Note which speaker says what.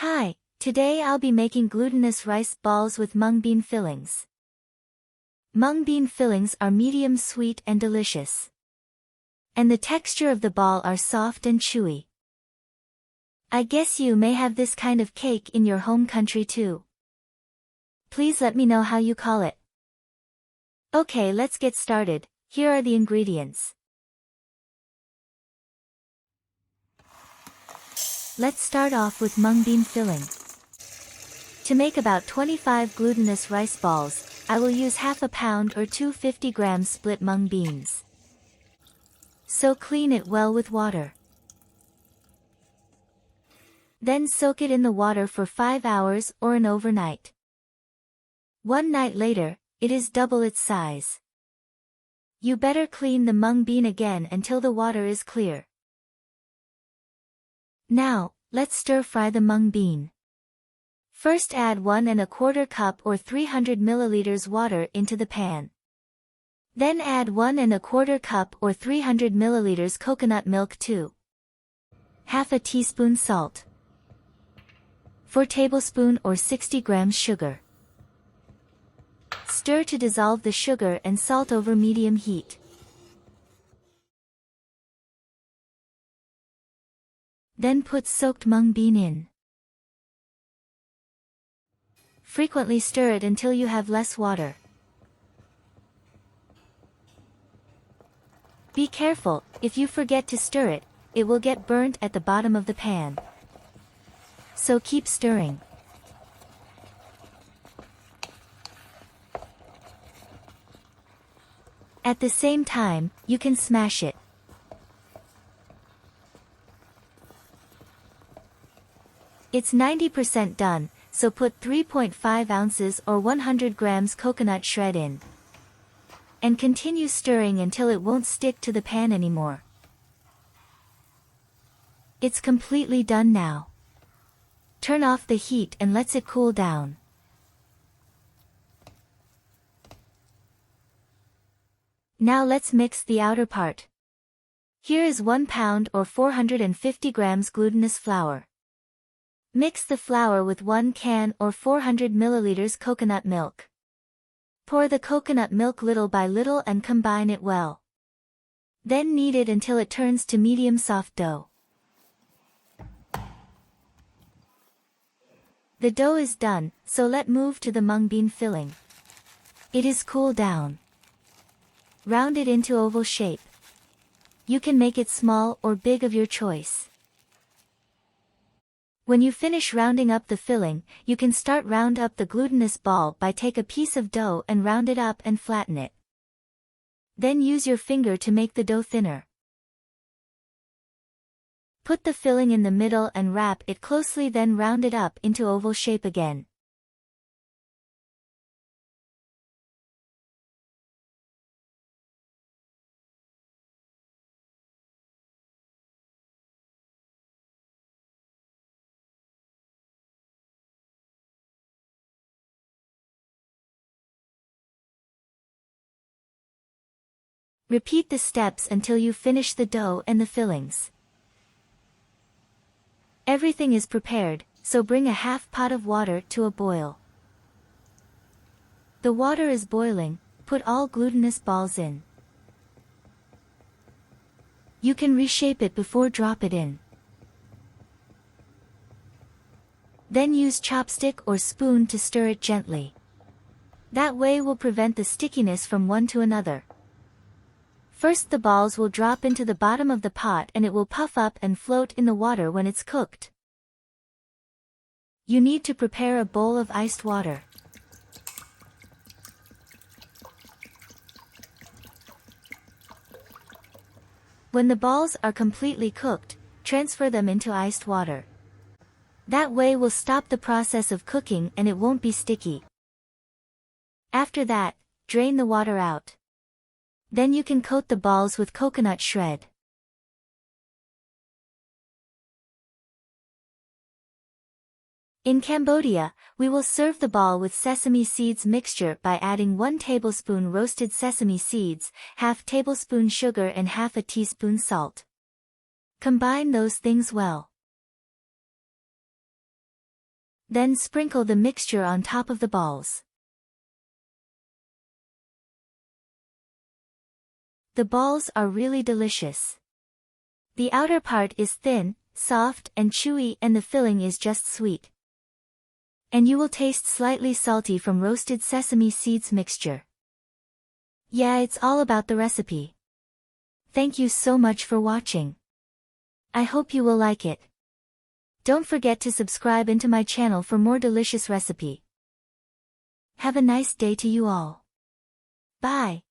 Speaker 1: Hi, today I'll be making glutinous rice balls with mung bean fillings. Mung bean fillings are medium sweet and delicious. And the texture of the ball are soft and chewy. I guess you may have this kind of cake in your home country too. Please let me know how you call it. Okay, let's get started. Here are the ingredients. Let's start off with mung bean filling. To make about 25 glutinous rice balls, I will use half a pound or 250 grams split mung beans. So clean it well with water. Then soak it in the water for 5 hours or an overnight. One night later, it is double its size. You better clean the mung bean again until the water is clear. Now, let's stir-fry the mung bean. First add 1 1/4 cup or 300 milliliters water into the pan. Then add 1 1/4 cup or 300 milliliters coconut milk too. Half a teaspoon salt. 4 tablespoons or 60 grams sugar. Stir to dissolve the sugar and salt over medium heat. Then put soaked mung bean in. Frequently stir it until you have less water. Be careful, if you forget to stir it, it will get burnt at the bottom of the pan. So keep stirring. At the same time, you can smash it. It's 90% done, so put 3.5 ounces or 100 grams coconut shred in. And continue stirring until it won't stick to the pan anymore. It's completely done now. Turn off the heat and let it cool down. Now let's mix the outer part. Here is 1 pound or 450 grams glutinous flour. Mix the flour with 1 can or 400 milliliters coconut milk. Pour the coconut milk little by little and combine it well. Then knead it until it turns to medium soft dough. The dough is done, so let's move to the mung bean filling. It is cooled down. Round it into oval shape. You can make it small or big of your choice. When you finish rounding up the filling, you can start round up the glutinous ball by take a piece of dough and round it up and flatten it. Then use your finger to make the dough thinner. Put the filling in the middle and wrap it closely, then round it up into oval shape again. Repeat the steps until you finish the dough and the fillings. Everything is prepared, so bring a half pot of water to a boil. The water is boiling, put all glutinous balls in. You can reshape it before drop it in. Then use chopstick or spoon to stir it gently. That way will prevent the stickiness from one to another. First the balls will drop into the bottom of the pot and it will puff up and float in the water when it's cooked. You need to prepare a bowl of iced water. When the balls are completely cooked, transfer them into iced water. That way will stop the process of cooking and it won't be sticky. After that, drain the water out. Then you can coat the balls with coconut shred. In Cambodia, we will serve the ball with sesame seeds mixture by adding 1 tablespoon roasted sesame seeds, half tablespoon sugar and half a teaspoon salt. Combine those things well. Then sprinkle the mixture on top of the balls. The balls are really delicious. The outer part is thin, soft and chewy, and the filling is just sweet. And you will taste slightly salty from roasted sesame seeds mixture. Yeah, it's all about the recipe. Thank you so much for watching. I hope you will like it. Don't forget to subscribe into my channel for more delicious recipe. Have a nice day to you all. Bye.